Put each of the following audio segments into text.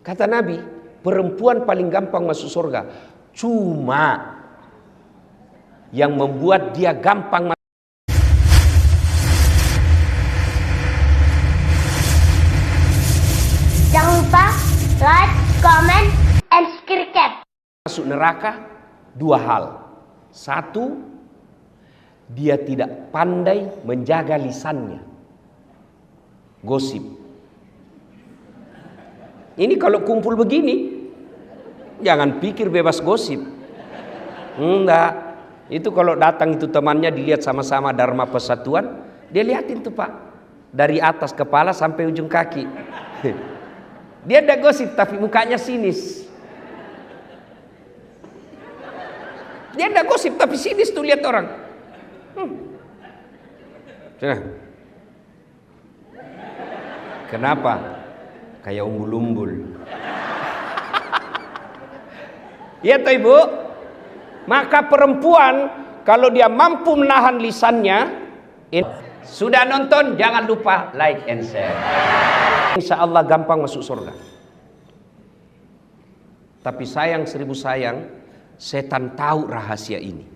Kata Nabi, perempuan paling gampang masuk surga. Cuma yang membuat dia gampang jangan lupa like, comment, and subscribe. Masuk neraka dua hal. Satu, dia tidak pandai menjaga lisannya. Gosip. Ini kalau kumpul begini, jangan pikir bebas gosip. Enggak. Itu kalau datang itu temannya dilihat sama-sama Dharma Persatuan, dia liatin tuh Pak, dari atas kepala sampai ujung kaki. Dia ada gosip tapi mukanya sinis. Dia ada gosip tapi sinis tuh lihat orang. Kenapa? Kayak umbul-umbul. Ya toh Ibu. Maka perempuan kalau dia mampu menahan lisannya, sudah nonton jangan lupa like and share. Insya Allah gampang masuk surga. Tapi sayang seribu sayang, setan tahu rahasia ini.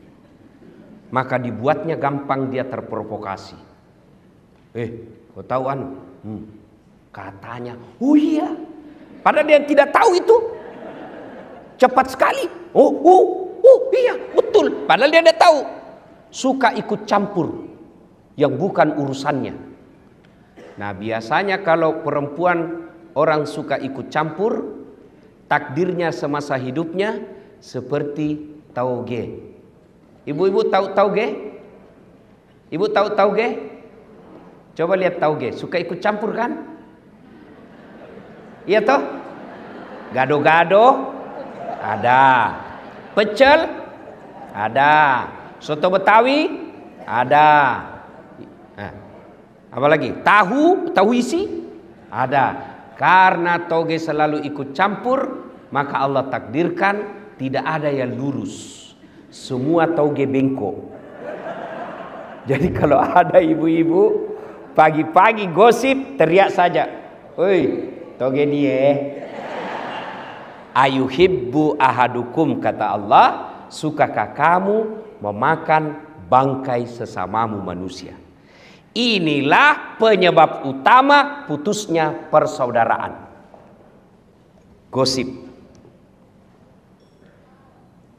Maka dibuatnya gampang dia terprovokasi. Kau tahu anu? Katanya, oh iya. Padahal dia tidak tahu itu. Cepat sekali. Oh iya betul. Padahal dia tidak tahu. Suka ikut campur yang bukan urusannya. Nah biasanya kalau perempuan orang suka ikut campur, takdirnya semasa hidupnya seperti tauge. Ibu-ibu tahu tauge? Ibu tahu tauge? Coba lihat tauge. Suka ikut campur kan? Iya toh? Gado-gado ada, pecel ada, soto Betawi ada. Nah, apa lagi? Tahu isi ada. Karena toge selalu ikut campur, maka Allah takdirkan tidak ada yang lurus. Semua toge bengkok. Jadi kalau ada ibu-ibu pagi-pagi gosip, teriak saja, "Oi, toge dia." Ayuhibbu ahadukum, kata Allah, sukakah kamu memakan bangkai sesamamu manusia? Inilah penyebab utama putusnya persaudaraan. Gosip.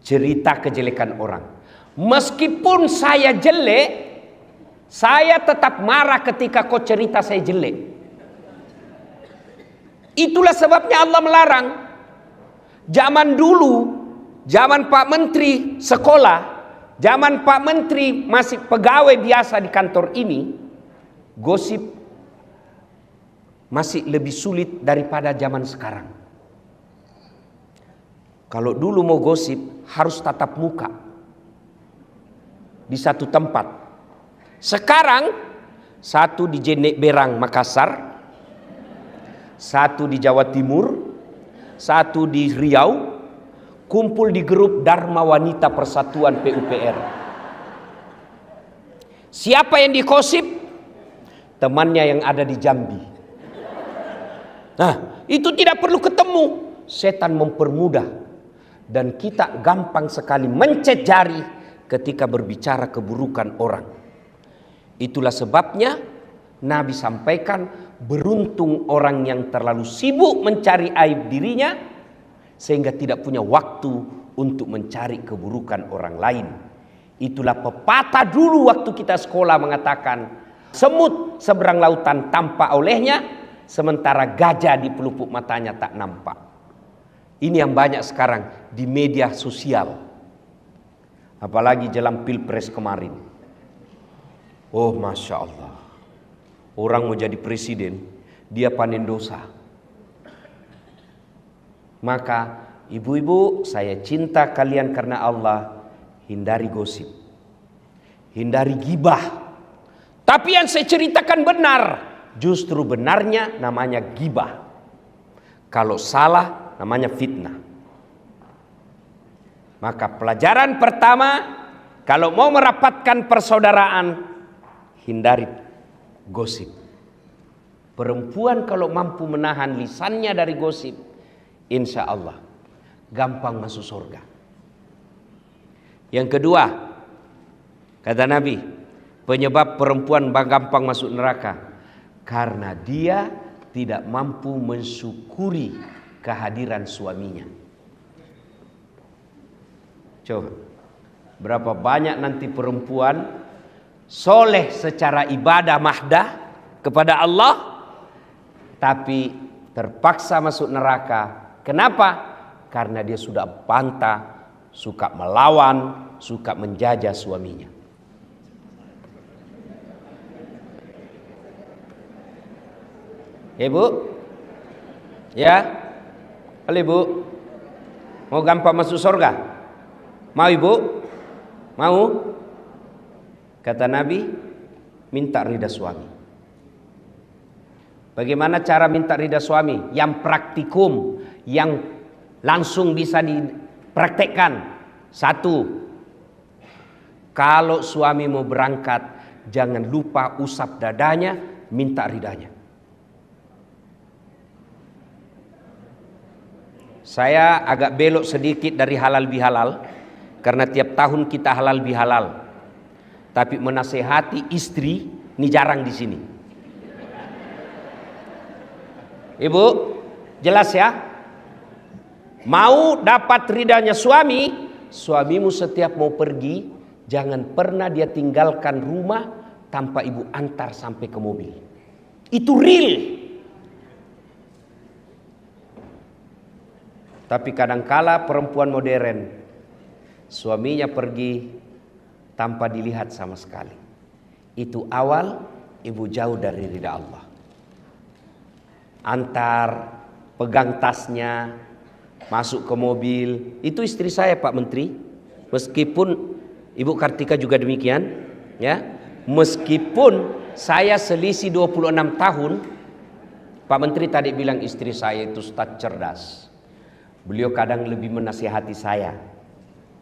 Cerita kejelekan orang. Meskipun saya jelek, saya tetap marah ketika kau cerita saya jelek. Itulah sebabnya Allah melarang. Zaman dulu, zaman Pak Menteri sekolah, zaman Pak Menteri masih pegawai biasa di kantor ini, gosip masih lebih sulit daripada zaman sekarang. Kalau dulu mau gosip harus tatap muka di satu tempat. Sekarang satu di Jenek Berang Makassar, satu di Jawa Timur, satu di Riau, kumpul di grup Dharma Wanita Persatuan PUPR. Siapa yang dikosip? Temannya yang ada di Jambi. Nah, itu tidak perlu ketemu. Setan mempermudah. Dan kita gampang sekali mencet jari ketika berbicara keburukan orang. Itulah sebabnya Nabi sampaikan, beruntung orang yang terlalu sibuk mencari aib dirinya sehingga tidak punya waktu untuk mencari keburukan orang lain. Itulah pepatah dulu waktu kita sekolah mengatakan, semut seberang lautan tampak olehnya, sementara gajah di pelupuk matanya tak nampak. Ini yang banyak sekarang di media sosial. Apalagi jelang Pilpres kemarin. Oh Masya Allah. Orang mau jadi presiden, dia panen dosa. Maka ibu-ibu, saya cinta kalian karena Allah, hindari gosip. Hindari gibah. Tapi yang saya ceritakan benar, justru benarnya namanya gibah. Kalau salah namanya fitnah. Maka pelajaran pertama, kalau mau merapatkan persaudaraan, hindari gosip. Perempuan kalau mampu menahan lisannya dari gosip, insya Allah gampang masuk surga. Yang kedua, kata Nabi, penyebab perempuan gampang masuk neraka karena dia tidak mampu mensyukuri kehadiran suaminya. Coba, berapa banyak nanti perempuan soleh secara ibadah mahdah kepada Allah, tapi terpaksa masuk neraka. Kenapa? Karena dia sudah bantah, suka melawan, suka menjajah suaminya. Ibu, ya, halo ibu, mau gampang masuk surga? Mau ibu? Mau? Kata Nabi, minta ridha suami. Bagaimana cara minta ridha suami? Yang praktikum, yang langsung bisa dipraktekkan. Satu, kalau suami mau berangkat, jangan lupa usap dadanya, minta ridhanya. Saya agak belok sedikit dari halal bihalal, karena tiap tahun kita halal bihalal. Tapi menasehati istri ini jarang di sini. Ibu, jelas ya? Mau dapat ridhanya suami, suamimu setiap mau pergi, jangan pernah dia tinggalkan rumah tanpa ibu antar sampai ke mobil. Itu real. Tapi kadangkala perempuan modern, suaminya pergi tanpa dilihat sama sekali. Itu awal ibu jauh dari ridha Allah. Antar, pegang tasnya, masuk ke mobil. Itu istri saya Pak Menteri. Meskipun Ibu Kartika juga demikian, ya. Meskipun saya selisih 26 tahun, Pak Menteri tadi bilang istri saya itu ustaz cerdas. Beliau kadang lebih menasihati saya.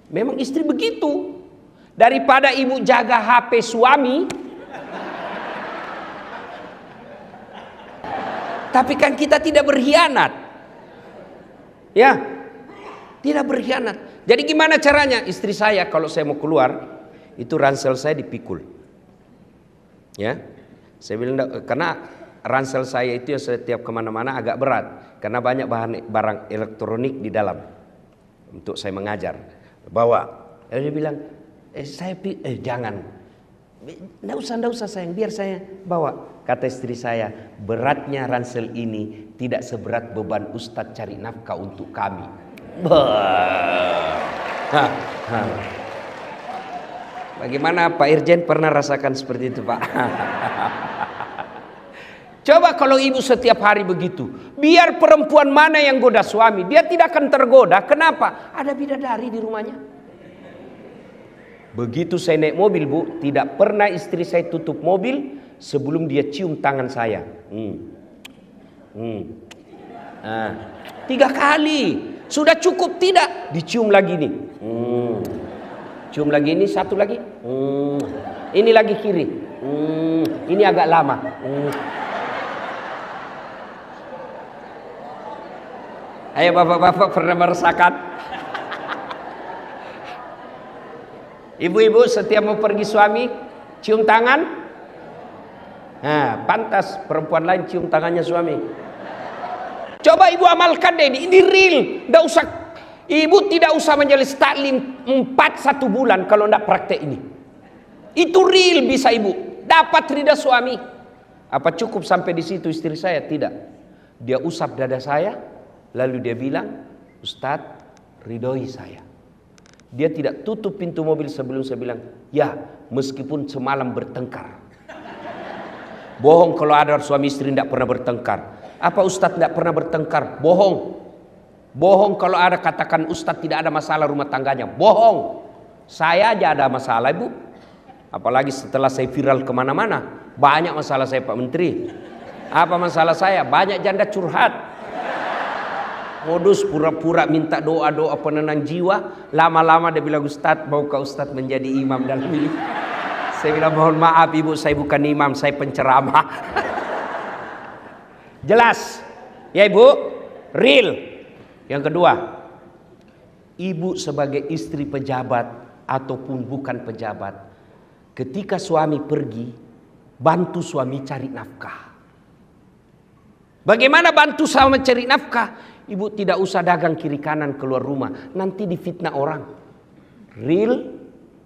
Memang istri begitu. Daripada ibu jaga HP suami, tapi kan kita tidak berkhianat. Ya, tidak berkhianat. Jadi gimana caranya? Istri saya kalau saya mau keluar, itu ransel saya dipikul. Ya, saya bilang karena ransel saya itu yang setiap kemana-mana agak berat, karena banyak barang elektronik di dalam untuk saya mengajar. Bawa. Lalu dia bilang, jangan. Nggak usah sayang, biar saya bawa. Kata istri saya, beratnya ransel ini tidak seberat beban Ustadz cari nafkah untuk kami. Bagaimana Pak Irjen pernah rasakan seperti itu Pak? Coba kalau ibu setiap hari begitu, biar perempuan mana yang goda suami, dia tidak akan tergoda. Kenapa? Ada bidadari di rumahnya. Begitu saya naik mobil Bu, tidak pernah istri saya tutup mobil sebelum dia cium tangan saya. 3 kali. Sudah cukup tidak? Dicium lagi nih. Cium lagi ini, satu lagi. Ini lagi kiri. Ini agak lama. Ayo bapak-bapak pernah merasakan? Ibu-ibu setiap mau pergi suami cium tangan. Nah, pantas perempuan lain cium tangannya suami. Coba ibu amalkan deh, ini real. Nggak usah, ibu tidak usah menjelis taklim 1 bulan kalau nggak praktek ini. Itu real bisa ibu dapat ridha suami. Apa cukup sampai di situ istri saya? Tidak. Dia usap dada saya, lalu dia bilang, Ustadz ridhoi saya. Dia tidak tutup pintu mobil sebelum saya bilang, ya meskipun semalam bertengkar. Bohong kalau ada suami istri tidak pernah bertengkar. Apa Ustadz tidak pernah bertengkar? Bohong. Bohong kalau ada katakan Ustadz tidak ada masalah rumah tangganya. Bohong. Saya aja ada masalah ibu. Apalagi setelah saya viral kemana-mana. Banyak masalah saya Pak Menteri. Apa masalah saya? Banyak janda curhat. Modus pura-pura minta doa-doa penenang jiwa. Lama-lama dia bilang, Ustadz maukah Ustadz menjadi imam dalam ini? Saya bilang mohon maaf ibu, saya bukan imam, saya penceramah. Jelas? Ya ibu? Real? Yang kedua, ibu sebagai istri pejabat ataupun bukan pejabat, ketika suami pergi, bantu suami cari nafkah. Bagaimana bantu suami cari nafkah? Ibu tidak usah dagang kiri kanan keluar rumah, nanti difitnah orang. Real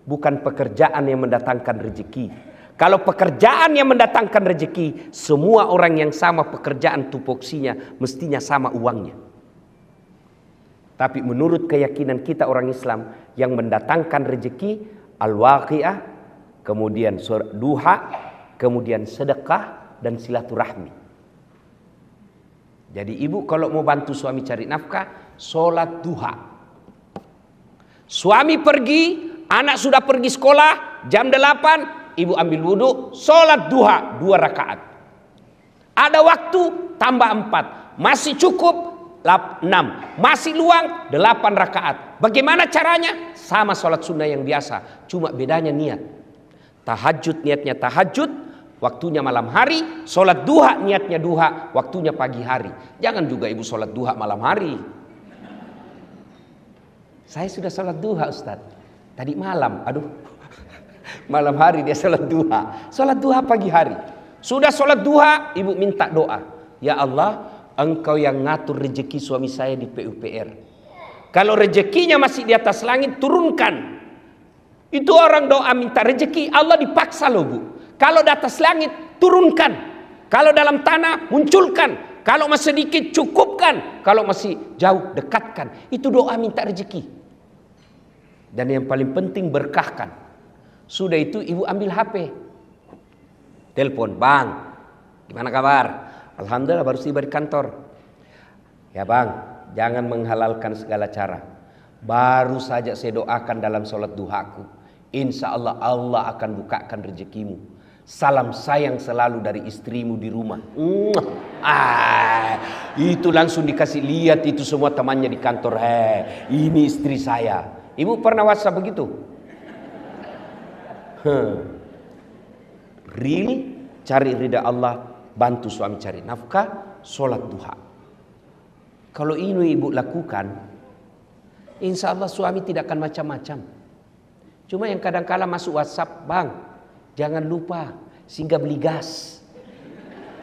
bukan pekerjaan yang mendatangkan rezeki. Kalau pekerjaan yang mendatangkan rezeki, semua orang yang sama pekerjaan tupoksinya mestinya sama uangnya. Tapi menurut keyakinan kita orang Islam, yang mendatangkan rezeki al-waqi'ah, kemudian duha, kemudian sedekah dan silaturahmi. Jadi ibu kalau mau bantu suami cari nafkah, sholat duha. Suami pergi, anak sudah pergi sekolah, jam 8, ibu ambil wudhu, sholat duha 2 rakaat. Ada waktu tambah 4, masih cukup 6, masih luang 8 rakaat. Bagaimana caranya? Sama sholat sunnah yang biasa, cuma bedanya niat. Tahajud niatnya tahajud, waktunya malam hari. Sholat duha niatnya duha, waktunya pagi hari. Jangan juga ibu sholat duha malam hari. Saya sudah sholat duha Ustaz, tadi malam. Aduh, malam hari dia sholat duha. Sholat duha pagi hari. Sudah sholat duha, ibu minta doa. Ya Allah, Engkau yang ngatur rezeki suami saya di PUPR. Kalau rezekinya masih di atas langit, turunkan. Itu orang doa minta rezeki, Allah dipaksa loh bu. Kalau di atas langit, turunkan. Kalau dalam tanah, munculkan. Kalau masih sedikit, cukupkan. Kalau masih jauh, dekatkan. Itu doa minta rezeki. Dan yang paling penting, berkahkan. Sudah itu ibu ambil HP. Telepon, bang, gimana kabar? Alhamdulillah baru tiba di kantor. Ya bang, jangan menghalalkan segala cara. Baru saja saya doakan dalam sholat duhaku. Insya Allah Allah akan bukakan rezekimu. Salam sayang selalu dari istrimu di rumah. Itu langsung dikasih lihat itu semua temannya di kantor. Ini istri saya. Ibu pernah WhatsApp begitu? Real, cari ridha Allah. Bantu suami cari nafkah, sholat duha. Kalau ini ibu lakukan, insya Allah suami tidak akan macam-macam. Cuma yang kadang-kala masuk WhatsApp, bang, jangan lupa singgah beli gas.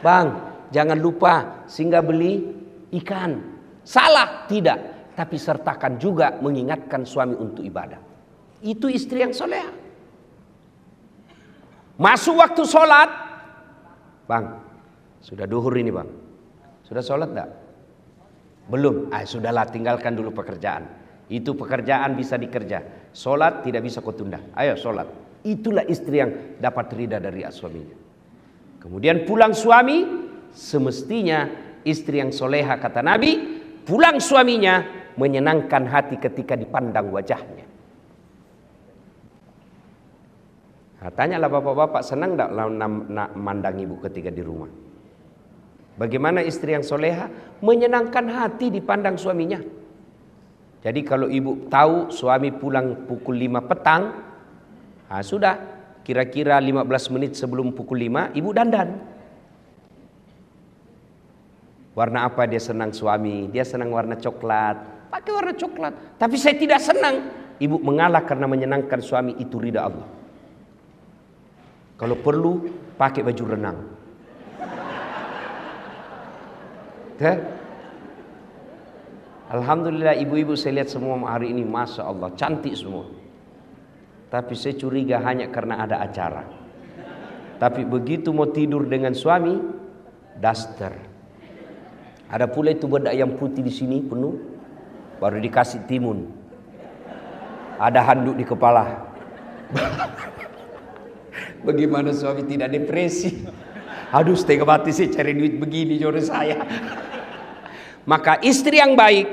Bang, jangan lupa singgah beli ikan. Salah? Tidak. Tapi sertakan juga mengingatkan suami untuk ibadah. Itu istri yang soleh. Masuk waktu sholat, bang, sudah duhur ini bang. Sudah sholat enggak? Belum. Sudahlah tinggalkan dulu pekerjaan. Itu pekerjaan bisa dikerja. Sholat tidak bisa kau tunda. Ayo sholat. Itulah istri yang dapat ridha dari suaminya. Kemudian pulang suami. Semestinya istri yang soleha kata Nabi. Pulang suaminya menyenangkan hati ketika dipandang wajahnya. Tanyalah bapak-bapak senang enggak mandang ibu ketika di rumah? Bagaimana istri yang soleha? Menyenangkan hati dipandang suaminya. Jadi kalau ibu tahu suami pulang pukul 5 petang, sudah kira-kira 15 menit sebelum pukul 5 ibu dandan. Warna apa dia senang suami? Dia senang warna coklat. Pakai warna coklat. Tapi saya tidak senang. Ibu mengalah karena menyenangkan suami, itu ridha Allah. Kalau perlu pakai baju renang. Alhamdulillah ibu-ibu saya lihat semua hari ini, masya Allah cantik semua. Tapi saya curiga hanya karena ada acara. Tapi begitu mau tidur dengan suami, daster. Ada pula itu bedak yang putih di sini penuh, baru dikasih timun. Ada handuk di kepala. Bagaimana suami tidak depresi? Aduh, setengah mati sih cari duit begini jodoh saya. Maka istri yang baik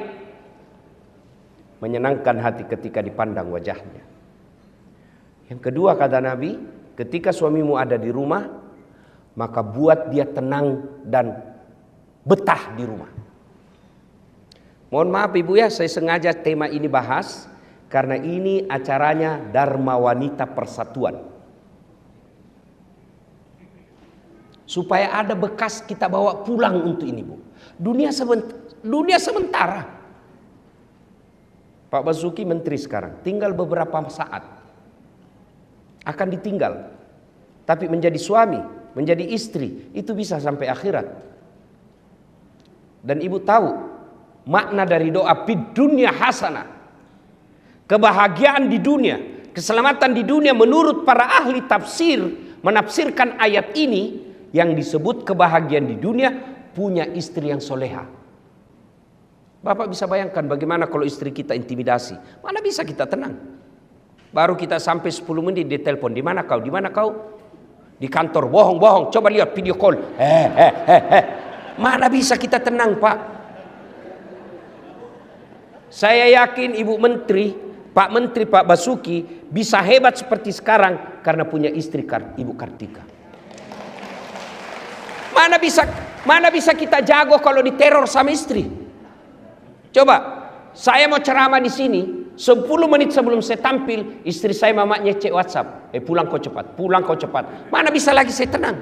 menyenangkan hati ketika dipandang wajahnya. Yang kedua kata Nabi, ketika suamimu ada di rumah, maka buat dia tenang dan betah di rumah. Mohon maaf ibu ya, saya sengaja tema ini bahas karena ini acaranya Dharma Wanita Persatuan. Supaya ada bekas kita bawa pulang untuk ini bu. Dunia sementara. Pak Basuki menteri sekarang, tinggal beberapa saat akan ditinggal. Tapi menjadi suami, menjadi istri, itu bisa sampai akhirat. Dan ibu tahu makna dari doa fid dunya hasanah. Kebahagiaan di dunia, keselamatan di dunia menurut para ahli tafsir menafsirkan ayat ini, yang disebut kebahagiaan di dunia punya istri yang soleha. Bapak bisa bayangkan bagaimana kalau istri kita intimidasi, mana bisa kita tenang? Baru kita sampai 10 menit di telepon, di mana kau? Di mana kau? Di kantor, bohong, coba lihat video call. Mana bisa kita tenang, Pak? Saya yakin Ibu Menteri, Pak Menteri, Pak Basuki bisa hebat seperti sekarang karena punya istri Ibu Kartika. Mana bisa kita jago kalau diteror sama istri? Coba, saya mau ceramah di sini, 10 menit sebelum saya tampil, istri saya mamanya cek WhatsApp, pulang kau cepat. Mana bisa lagi saya tenang?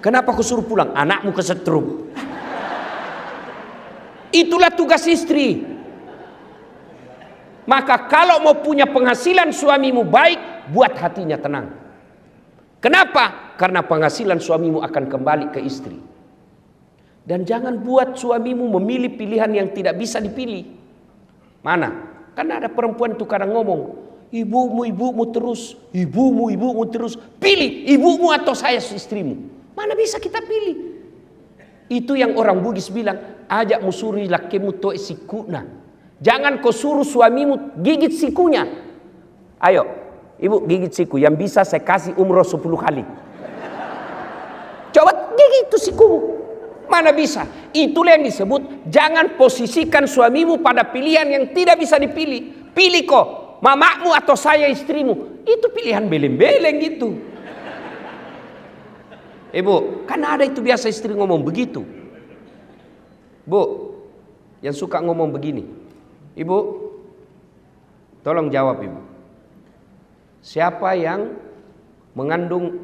Kenapa kau suruh pulang? Anakmu kesetrum. Itulah tugas istri. Maka kalau mau punya penghasilan suamimu baik, buat hatinya tenang. Kenapa? Karena penghasilan suamimu akan kembali ke istri. Dan jangan buat suamimu memilih pilihan yang tidak bisa dipilih. Mana? Karena ada perempuan itu kadang ngomong, ibumu terus, ibumu terus. Pilih ibumu atau saya istrimu. Mana bisa kita pilih? Itu yang orang Bugis bilang, ajak musuri lakimu to sikuna. Jangan kau suruh suamimu gigit sikunya. Ayo, ibu gigit siku. Yang bisa saya kasih umroh 10 kali. Coba gigit itu sikumu. Mana bisa? Itulah yang disebut jangan posisikan suamimu pada pilihan yang tidak bisa dipilih. Pilih kok, mamamu atau saya istrimu. Itu pilihan beleng-beleng gitu. Ibu, kan ada itu biasa istri ngomong begitu. Bu, yang suka ngomong begini. Ibu, tolong jawab ibu. Siapa yang mengandung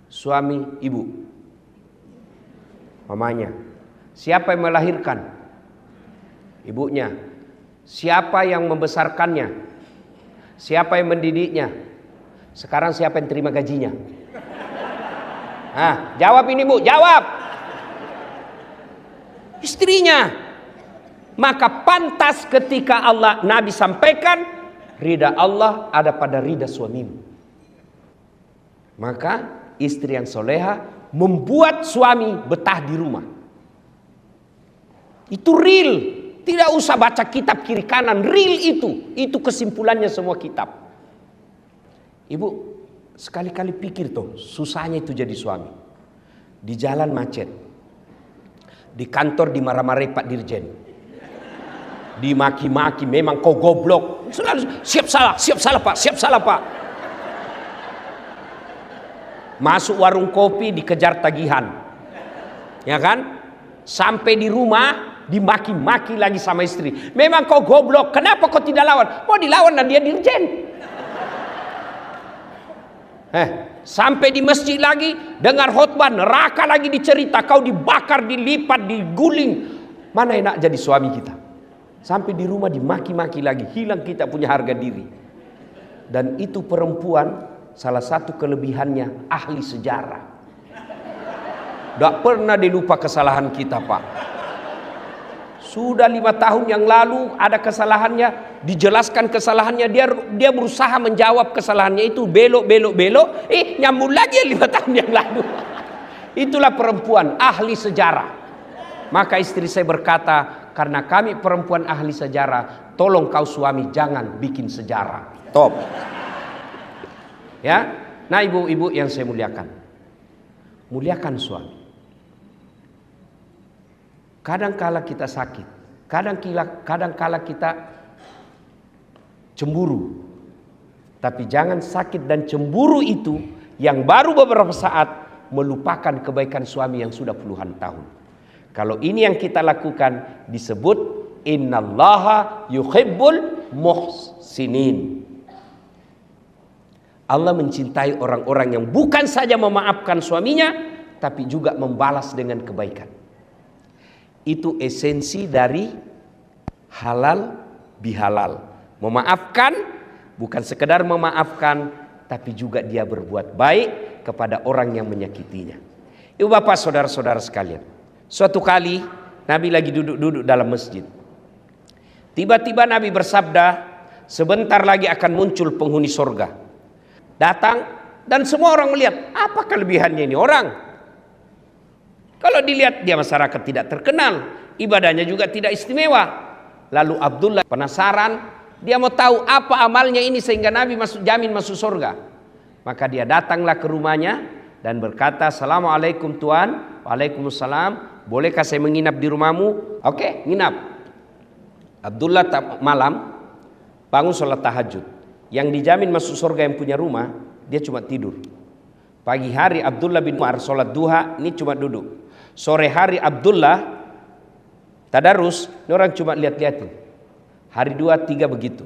suami ibu? Mamanya. Siapa yang melahirkan? Ibunya. Siapa yang membesarkannya? Siapa yang mendidiknya? Sekarang siapa yang terima gajinya? Jawab ini bu, jawab. Istrinya. Maka pantas ketika Nabi sampaikan, ridha Allah ada pada ridha suamimu. Maka istri yang soleha membuat suami betah di rumah. Itu real. Tidak usah baca kitab kiri kanan. Real itu. Itu kesimpulannya semua kitab. Ibu, sekali-kali pikir tuh, susahnya itu jadi suami. Di jalan macet. Di kantor dimarah-marahi Pak Dirjen. Dimaki-maki, memang kau goblok. Selalu siap salah Pak. Masuk warung kopi dikejar tagihan. Ya kan? Sampai di rumah dimaki-maki lagi sama istri. Memang kau goblok, kenapa kau tidak lawan? Mau dilawan dan dia dirjen. Sampai di masjid lagi dengar khotbah, neraka lagi dicerita, kau dibakar, dilipat, diguling. Mana enak jadi suami kita? Sampai di rumah dimaki-maki lagi, hilang kita punya harga diri. Dan itu perempuan salah satu kelebihannya ahli sejarah. Tidak pernah dilupa kesalahan kita, Pak. Sudah 5 tahun yang lalu ada kesalahannya, dijelaskan kesalahannya, dia berusaha menjawab kesalahannya itu, belok, nyambung lagi 5 tahun yang lalu. Itulah perempuan ahli sejarah. Maka istri saya berkata, karena kami perempuan ahli sejarah, tolong kau suami jangan bikin sejarah. Top. Ya, nah ibu-ibu yang saya muliakan, muliakan suami. Kadangkala kita sakit, kadangkala kita cemburu. Tapi jangan sakit dan cemburu itu yang baru beberapa saat melupakan kebaikan suami yang sudah puluhan tahun. Kalau ini yang kita lakukan disebut innallaha yuhibbul muhsinin. Allah mencintai orang-orang yang bukan saja memaafkan suaminya, tapi juga membalas dengan kebaikan. Itu esensi dari halal bihalal. Memaafkan bukan sekedar memaafkan, tapi juga dia berbuat baik kepada orang yang menyakitinya. Ibu bapak saudara-saudara sekalian, suatu kali Nabi lagi duduk-duduk dalam masjid. Tiba-tiba Nabi bersabda, sebentar lagi akan muncul penghuni surga. Datang dan semua orang melihat, apa kelebihannya ini orang? Kalau dilihat dia masyarakat tidak terkenal, ibadahnya juga tidak istimewa. Lalu Abdullah penasaran, dia mau tahu apa amalnya ini sehingga Nabi jamin masuk surga. Maka dia datanglah ke rumahnya dan berkata, Assalamualaikum Tuan. Waalaikumsalam. Bolehkah saya menginap di rumahmu? Oke, nginap. Abdullah malam bangun sholat tahajud. Yang dijamin masuk surga yang punya rumah, dia cuma tidur. Pagi hari Abdullah bin Umar sholat duha, ini cuma duduk. Sore hari Abdullah tadarus, ini orang cuma lihat-lihatin. Hari 2, 3 begitu.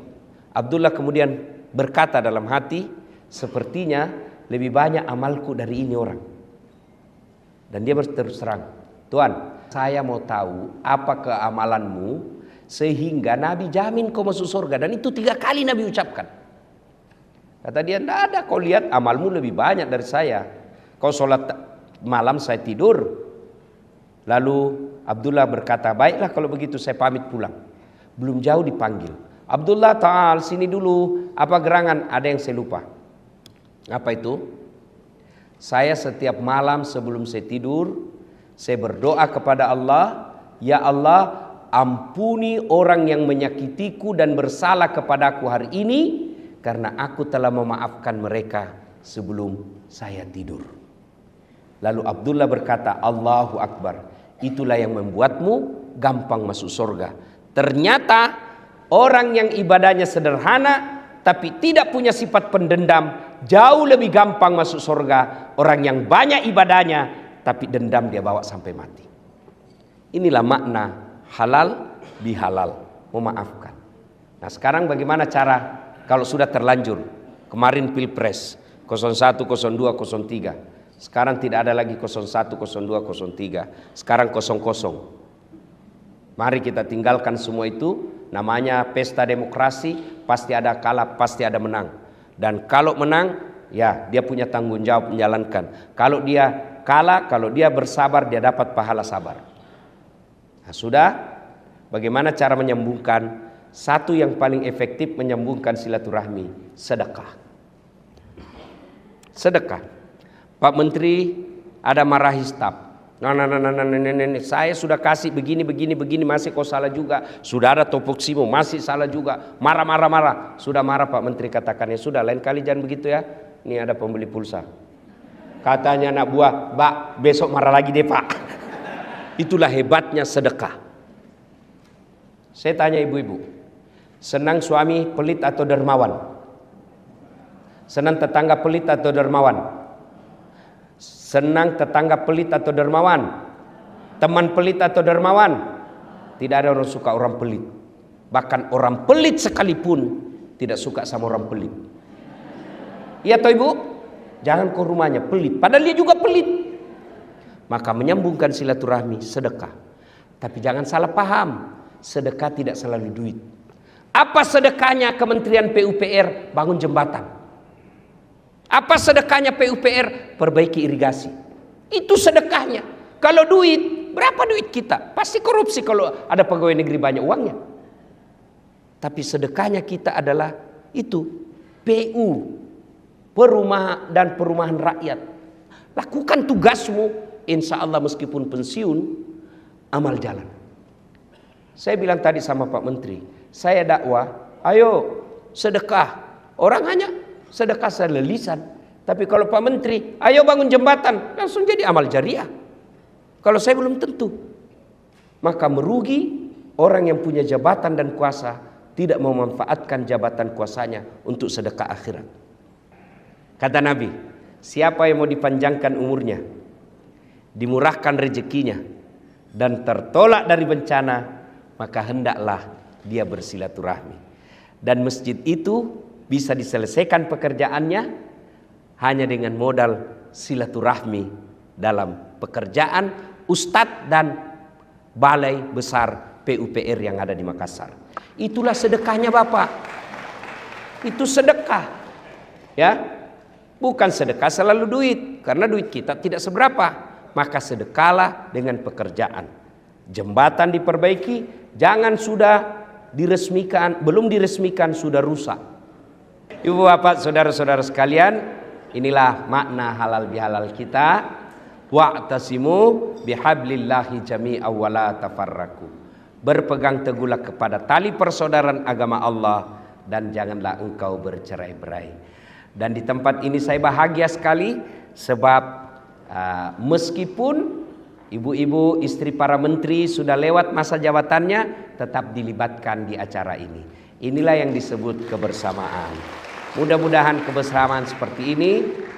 Abdullah kemudian berkata dalam hati, sepertinya lebih banyak amalku dari ini orang. Dan dia berterus terang, Tuan, saya mau tahu apa keamalanmu sehingga Nabi jamin kau masuk surga. Dan itu 3 kali Nabi ucapkan. Kata dia, tidak ada, kau lihat amalmu lebih banyak dari saya. Kau sholat malam, saya tidur. Lalu Abdullah berkata, baiklah kalau begitu saya pamit pulang. Belum jauh dipanggil, Abdullah ta'al sini dulu. Apa gerangan? Ada yang saya lupa. Apa itu? Saya setiap malam sebelum saya tidur, saya berdoa kepada Allah, ya Allah, ampuni orang yang menyakitiku dan bersalah kepadaku hari ini, karena aku telah memaafkan mereka sebelum saya tidur. Lalu Abdullah berkata, Allahu Akbar, itulah yang membuatmu gampang masuk surga. Ternyata orang yang ibadahnya sederhana tapi tidak punya sifat pendendam jauh lebih gampang masuk surga. Orang yang banyak ibadahnya tapi dendam dia bawa sampai mati. Inilah makna halal bihalal, memaafkan. Nah sekarang bagaimana cara kalau sudah terlanjur? Kemarin Pilpres 01, 02, 03. Sekarang tidak ada lagi 01, 02, 03. Sekarang 00. Mari kita tinggalkan semua itu. Namanya pesta demokrasi, pasti ada kalah, pasti ada menang. Dan kalau menang, ya dia punya tanggung jawab menjalankan. Kalau dia kalah, kalau dia bersabar, dia dapat pahala sabar. Nah, sudah, bagaimana cara menyambungkan? Satu yang paling efektif menyambungkan silaturahmi, sedekah. Sedekah. Pak Menteri ada marahi staf. Nah, saya sudah kasih begini, masih kau salah juga. Sudah ada topoksimu, masih salah juga. Marah. Sudah marah Pak Menteri, katakannya sudah, lain kali jangan begitu ya. Ini ada pembeli pulsa. Katanya anak buah, Mbak, besok marah lagi deh Pak. Itulah hebatnya sedekah. Saya tanya ibu-ibu, senang suami pelit atau dermawan? Senang tetangga pelit atau dermawan? Senang tetangga pelit atau dermawan? Teman pelit atau dermawan? Tidak ada orang suka orang pelit. Bahkan orang pelit sekalipun tidak suka sama orang pelit. Iya toh ibu? Jangan ke rumahnya pelit, padahal dia juga pelit. Maka menyambungkan silaturahmi, sedekah. Tapi jangan salah paham, sedekah tidak selalu duit. Apa sedekahnya Kementerian PUPR? Bangun jembatan. Apa sedekahnya PUPR? Perbaiki irigasi. Itu sedekahnya. Kalau duit, berapa duit kita? Pasti korupsi kalau ada pegawai negeri banyak uangnya. Tapi sedekahnya kita adalah itu, PU, perumahan rakyat. Lakukan tugasmu, insya Allah meskipun pensiun, amal jalan. Saya bilang tadi sama Pak Menteri, saya dakwah, ayo sedekah. Orang hanya sedekah selelisan. Tapi kalau Pak Menteri, ayo bangun jembatan, langsung jadi amal jariah. Kalau saya belum tentu. Maka merugi orang yang punya jabatan dan kuasa tidak memanfaatkan jabatan kuasanya untuk sedekah akhirat. Kata Nabi, siapa yang mau dipanjangkan umurnya, dimurahkan rezekinya, dan tertolak dari bencana, maka hendaklah dia bersilaturahmi. Dan masjid itu bisa diselesaikan pekerjaannya hanya dengan modal silaturahmi dalam pekerjaan ustadz dan balai besar PUPR yang ada di Makassar. Itulah sedekahnya Bapak. itu sedekah. Ya, bukan sedekah selalu duit, karena duit kita tidak seberapa. Maka sedekahlah dengan pekerjaan. Jembatan diperbaiki, jangan sudah diresmikan, belum diresmikan sudah rusak. Ibu bapak saudara-saudara sekalian, inilah makna halal bihalal kita. Wa'tasimu bihablillahi jami'an wa la tafarraqu. Berpegang teguhlah kepada tali persaudaraan agama Allah dan janganlah engkau bercerai-berai. Dan di tempat ini saya bahagia sekali sebab meskipun ibu-ibu istri para menteri sudah lewat masa jabatannya, tetap dilibatkan di acara ini. Inilah yang disebut kebersamaan. Mudah-mudahan kebersamaan seperti ini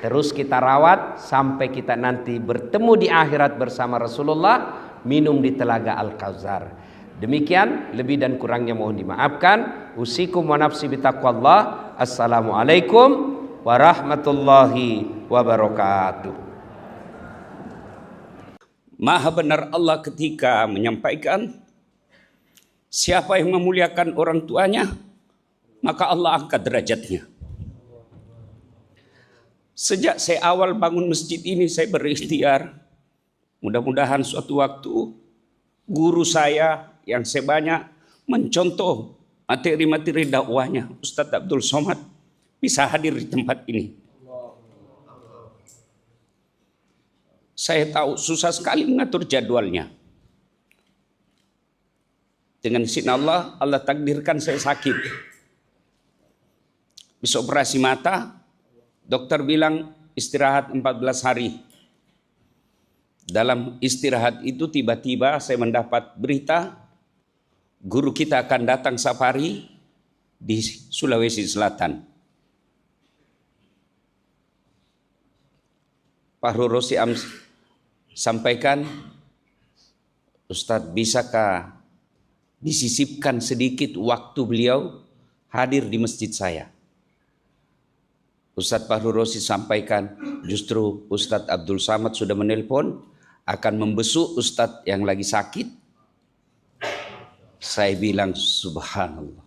terus kita rawat sampai kita nanti bertemu di akhirat bersama Rasulullah, minum di telaga Al-Kautsar. Demikian, lebih dan kurangnya mohon dimaafkan. Usikum wa nafsi bitaqwallah. Assalamualaikum warahmatullahi wabarakatuh. Maha benar Allah ketika menyampaikan, siapa yang memuliakan orang tuanya, maka Allah angkat derajatnya. Sejak saya awal bangun masjid ini, saya berikhtiar. Mudah-mudahan suatu waktu guru saya yang saya banyak mencontoh materi-materi dakwahnya, Ustadz Abdul Somad, bisa hadir di tempat ini. Saya tahu susah sekali mengatur jadwalnya. Dengan izin Allah, Allah takdirkan saya sakit. Bisa operasi mata, dokter bilang istirahat 14 hari. Dalam istirahat itu tiba-tiba saya mendapat berita, guru kita akan datang safari di Sulawesi Selatan. Pak Rosi sampaikan, Ustadz, bisakah disisipkan sedikit waktu beliau hadir di masjid saya? Ustadz Fahru Rosi sampaikan, justru Ustadz Abdul Samad sudah menelpon, akan membesuk Ustadz yang lagi sakit. Saya bilang, subhanallah,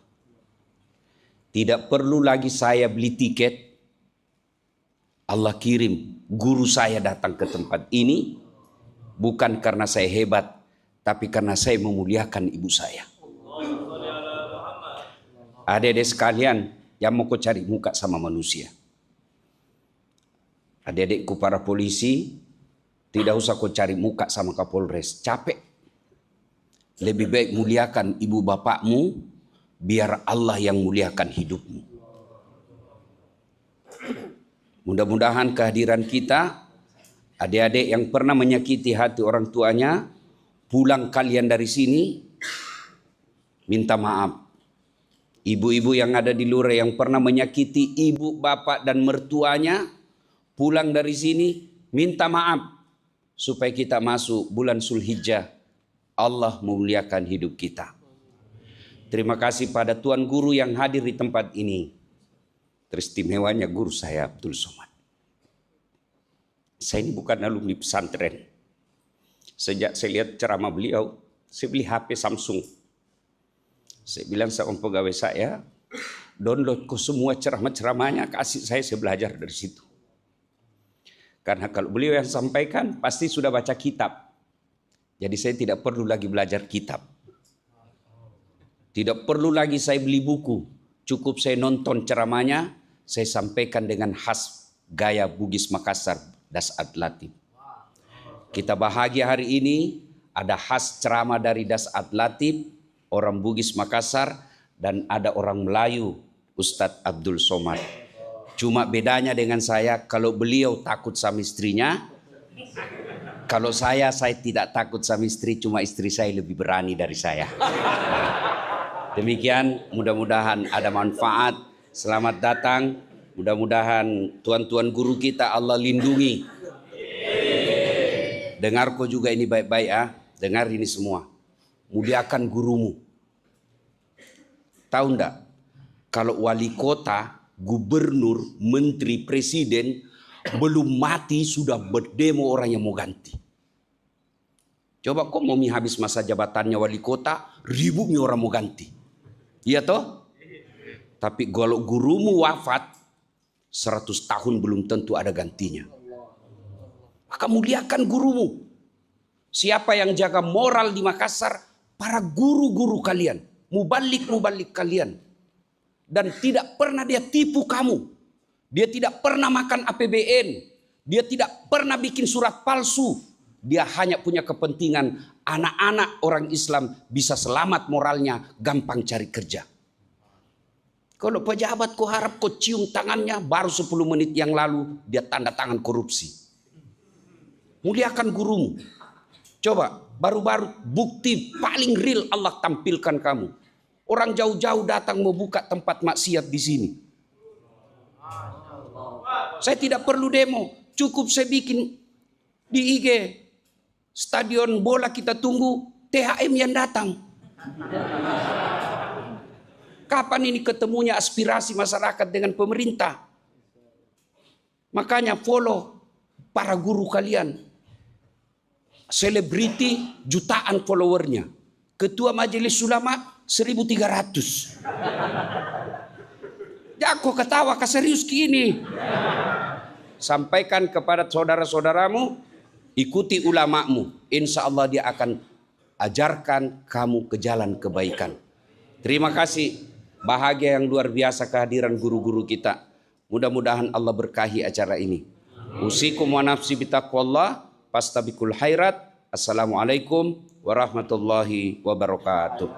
tidak perlu lagi saya beli tiket. Allah kirim guru saya datang ke tempat ini, bukan karena saya hebat, tapi karena saya memuliakan ibu saya. Adik-adik sekalian yang mau cari muka sama manusia, adik-adikku para polisi, tidak usah kau cari muka sama Kapolres, capek. Lebih baik muliakan ibu bapakmu, biar Allah yang muliakan hidupmu. Mudah-mudahan kehadiran kita, adik-adik yang pernah menyakiti hati orang tuanya, pulang kalian dari sini, minta maaf. Ibu-ibu yang ada di luar yang pernah menyakiti ibu, bapak, dan mertuanya, pulang dari sini, minta maaf. Supaya kita masuk bulan Zulhijjah, Allah memuliakan hidup kita. Terima kasih pada Tuan Guru yang hadir di tempat ini. Teristimewanya guru saya Abdul Somad. Saya ini bukan alumni pesantren. Sejak saya lihat ceramah beliau, saya beli HP Samsung. Saya bilang sama pegawai saya, download ke semua ceramah-ceramahnya, kasih saya belajar dari situ. Karena kalau beliau yang sampaikan, pasti sudah baca kitab. Jadi saya tidak perlu lagi belajar kitab. Tidak perlu lagi saya beli buku. Cukup saya nonton ceramahnya, saya sampaikan dengan khas gaya Bugis Makassar, Dasat Latif. Kita bahagia hari ini ada khas ceramah dari Dasat Latif, orang Bugis Makassar, dan ada orang Melayu, Ustadz Abdul Somad. Cuma bedanya dengan saya, kalau beliau takut sama istrinya, kalau saya tidak takut sama istri, cuma istri saya lebih berani dari saya. Demikian, mudah-mudahan ada manfaat. Selamat datang. Mudah-mudahan tuan-tuan guru kita Allah lindungi. Dengar kau juga ini baik-baik ya. Dengar ini semua. Muliakan gurumu. Tahu enggak? Kalau wali kota, gubernur, menteri, presiden belum mati sudah berdemo orang yang mau ganti. Coba kau mau habis masa jabatannya wali kota, ribunya orang mau ganti. Iya toh? Tapi kalau gurumu wafat, 100 tahun belum tentu ada gantinya. Maka muliakan gurumu. Siapa yang jaga moral di Makassar? Para guru-guru kalian, mubalik-mubalik kalian. Dan tidak pernah dia tipu kamu. Dia tidak pernah makan APBN. Dia tidak pernah bikin surat palsu. Dia hanya punya kepentingan anak-anak orang Islam bisa selamat moralnya, gampang cari kerja. Kalau pejabat kau harap kau cium tangannya, baru 10 menit yang lalu dia tanda tangan korupsi. Muliakan gurumu. Coba, baru-baru bukti paling real Allah tampilkan kamu. Orang jauh-jauh datang mau buka tempat maksiat di sini. Saya tidak perlu demo, cukup saya bikin di IG. Stadion bola kita tunggu, THM yang datang. Kapan ini ketemunya aspirasi masyarakat dengan pemerintah? Makanya follow para guru kalian. Selebriti jutaan followernya. Ketua Majelis Ulama 1.300. Jago ketawa ke serius gini. Sampaikan kepada saudara-saudaramu, ikuti ulamamu. Insya Allah dia akan ajarkan kamu ke jalan kebaikan. Terima kasih. Bahagia yang luar biasa kehadiran guru-guru kita. Mudah-mudahan Allah berkahi acara ini. Usikum wa nafsi bitaqwallah. Fastabiqul khairat. Assalamualaikum warahmatullahi wabarakatuh.